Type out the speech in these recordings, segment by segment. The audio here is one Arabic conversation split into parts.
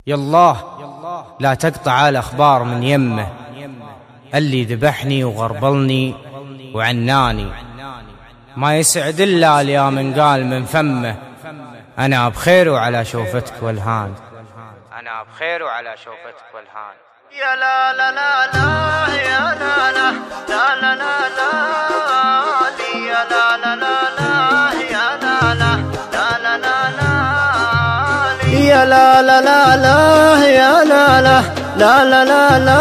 يالله لا تقطع الأخبار من يمه، اللي ذبحني وغربلني وعناني، ما يسعد إلا يا من قال من فمه أنا بخير وعلى شوفتك والهان، أنا بخير وعلى شوفتك والهان. يا لا لا لا لا يا لا لا لا لا لا لا يا لا لا لا لا يا لا لا لا لا لا لا يا لا لا لا لا يا لا لا لا لا لا لا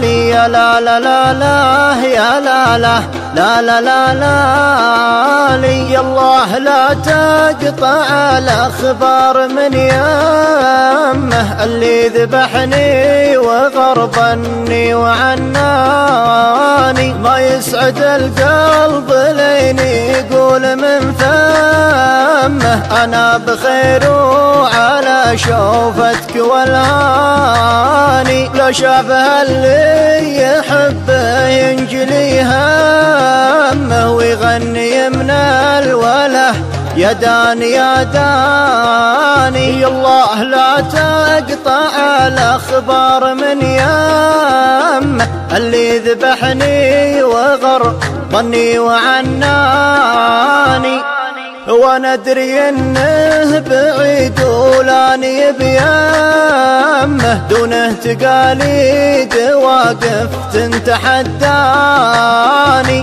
يا لا لا لا لا يا لا لا لا لا لا لا يا الله لا تقطع الأخبار من يمه، اللي ذبحني وغربني وعناني، ما يسعد القلب لين يقول من فمه أنا بخير وعلى شوفتك والهاني. لو شافها اللي يحبه ينجلي همه ويغني من الوله يا داني يا داني. الله لا تقطع الأخبار من يمه، اللي ذبحني وغربني وعناني، وانا ادري انه بعيد ولاني بيمه، دونه تقاليد واقف تتحداني،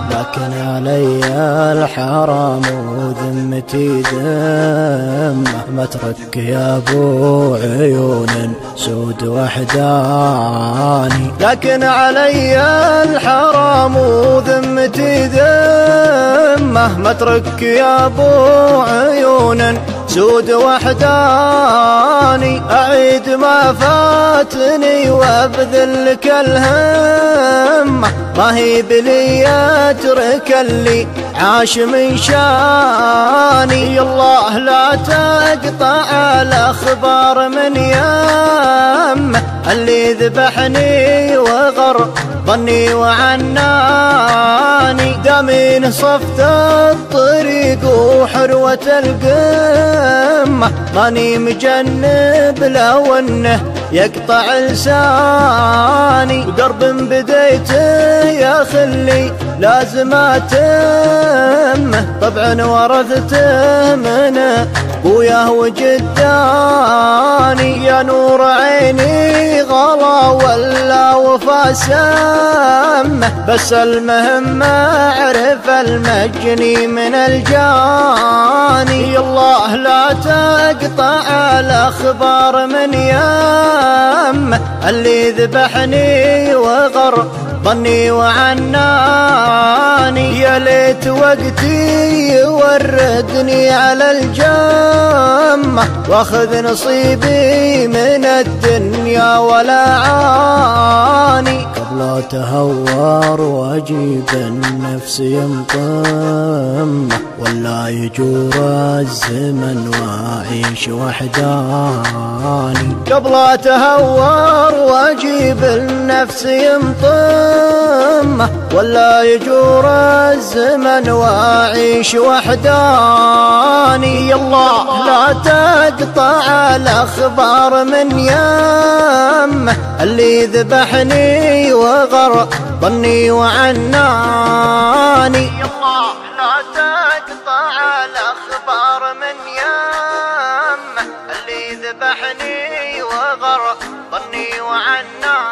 لكن علي الحرام وذمتي ذمه، مترك يا ابو عيون سود وحداني، لكن علي الحرام وذمتي ذمه، مترك يا ابو عيون سود وحداني. أعيد ما فاتني وابذل لك الهمة، ما هي بلي أترك اللي عاش من شاني. الله لا تقطع الأخبار من يمه، اللي ذبحني وغربني وعناني، دامين صفت الطريق وحروة القمة، ماني مجنب لو انه يقطع لساني، ودرب بديته يا خلي لازم اتمه، طبعا ورثته من ابوياه وجداني، يا نور عيني غلا ولا وفا سمه، بس المهم اعرف المجني من الجاني. الله لا تقطع الأخبار من يمه، اللي ذبحني وغربني وعناني، يا ليت وقتي يوردني على الجمة، واخذ نصيبي من الدنيا ولا عاني، قبل تهور واجيب النفس ينطمه، ولا يجور الزمن واعيش وحداني، قبل تهور واجيب النفس ينطمه، ولا يجور الزمن واعيش وحداني. الله لا تقطع الأخبار من يمه، اللي ذبحني وغربني وعناني، الله لا تقطع الأخبار من يمه، اللي ذبحني وغربني وعناني.